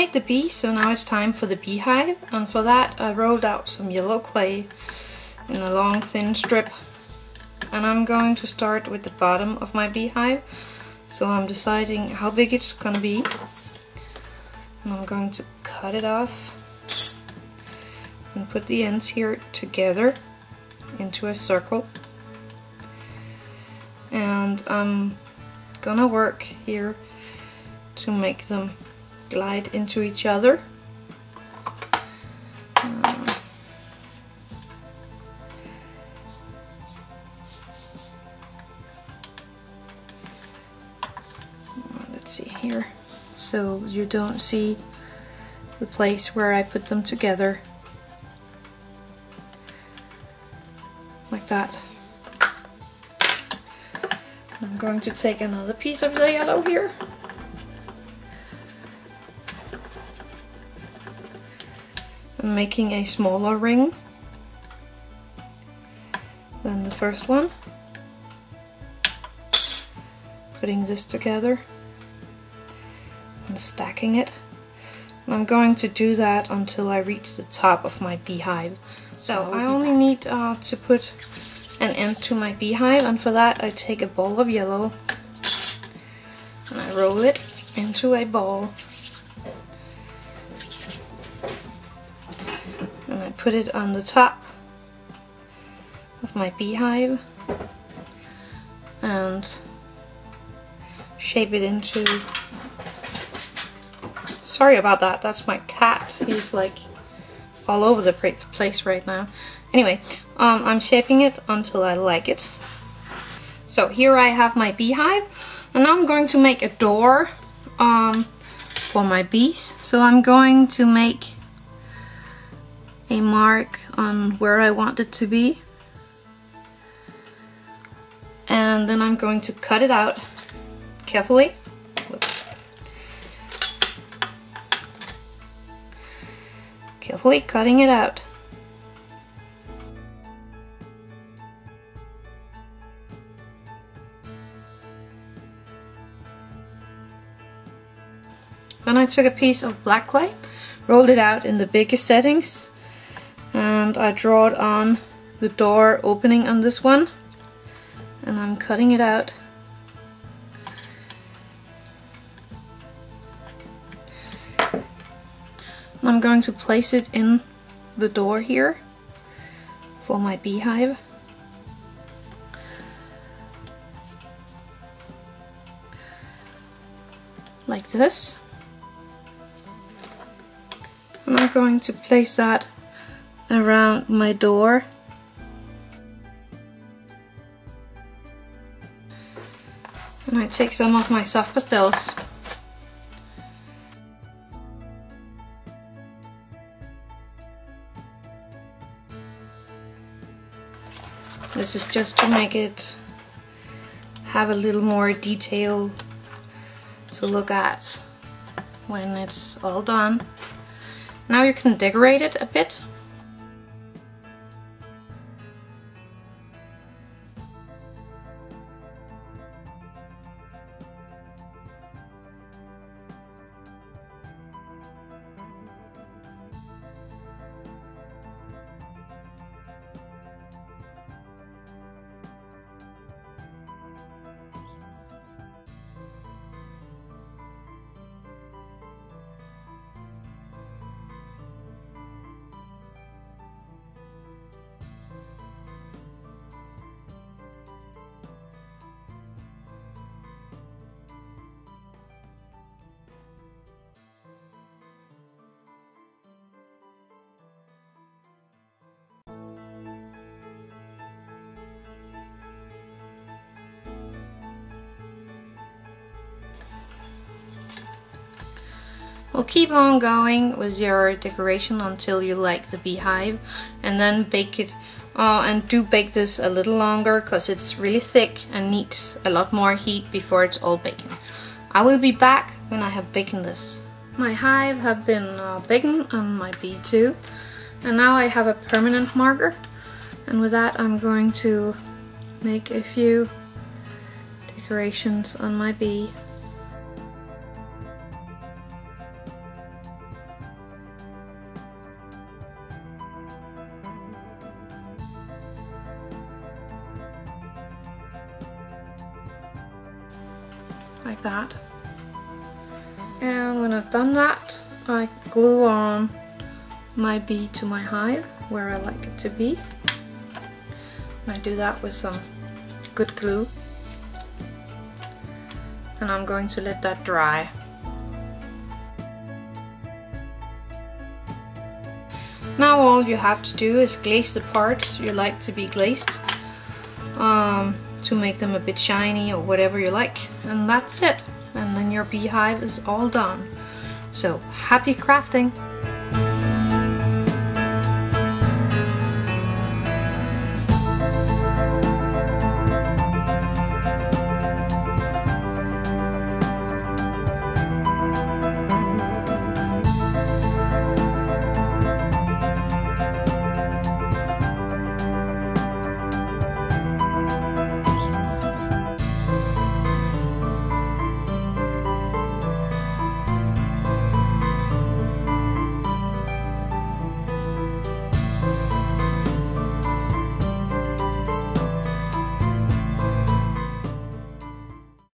make the bee, so now it's time for the beehive, and for that I rolled out some yellow clay in a long thin strip, and I'm going to start with the bottom of my beehive. So I'm deciding how big it's gonna be, and I'm going to cut it off and put the ends here together into a circle, and I'm gonna work here to make them glide into each other. Let's see here, so you don't see the place where I put them together, like that. I'm going to take another piece of the yellow here. I'm making a smaller ring than the first one. Putting this together and stacking it. And I'm going to do that until I reach the top of my beehive. So I only need to put an end to my beehive, and for that I take a ball of yellow and I roll it into a ball. And I put it on the top of my beehive and shape it into... Sorry about that, that's my cat. He's like all over the place right now. Anyway, I'm shaping it until I like it. So here I have my beehive, and now I'm going to make a door for my bees. So I'm going to make a mark on where I want it to be, and then I'm going to cut it out carefully. Whoops. Carefully cutting it out. Then I took a piece of black clay, rolled it out in the biggest settings, and I draw it on the door opening on this one, and I'm cutting it out. And I'm going to place it in the door here for my beehive. Like this. And I'm going to place that around my door. And I take some of my soft pastels. This is just to make it have a little more detail to look at when it's all done. Now you can decorate it a bit. Well, keep on going with your decoration until you like the beehive, and then bake it. And do bake this a little longer because it's really thick and needs a lot more heat before it's all baking. I will be back when I have baken this. My hive have been baking on my bee too, and now I have a permanent marker, and with that I'm going to make a few decorations on my bee. like that. And when I've done that, I glue on my bee to my hive where I like it to be. And I do that with some good glue. And I'm going to let that dry. Now all you have to do is glaze the parts you like to be glazed, to make them a bit shiny or whatever you like, and that's it. And then your beehive is all done. So happy crafting!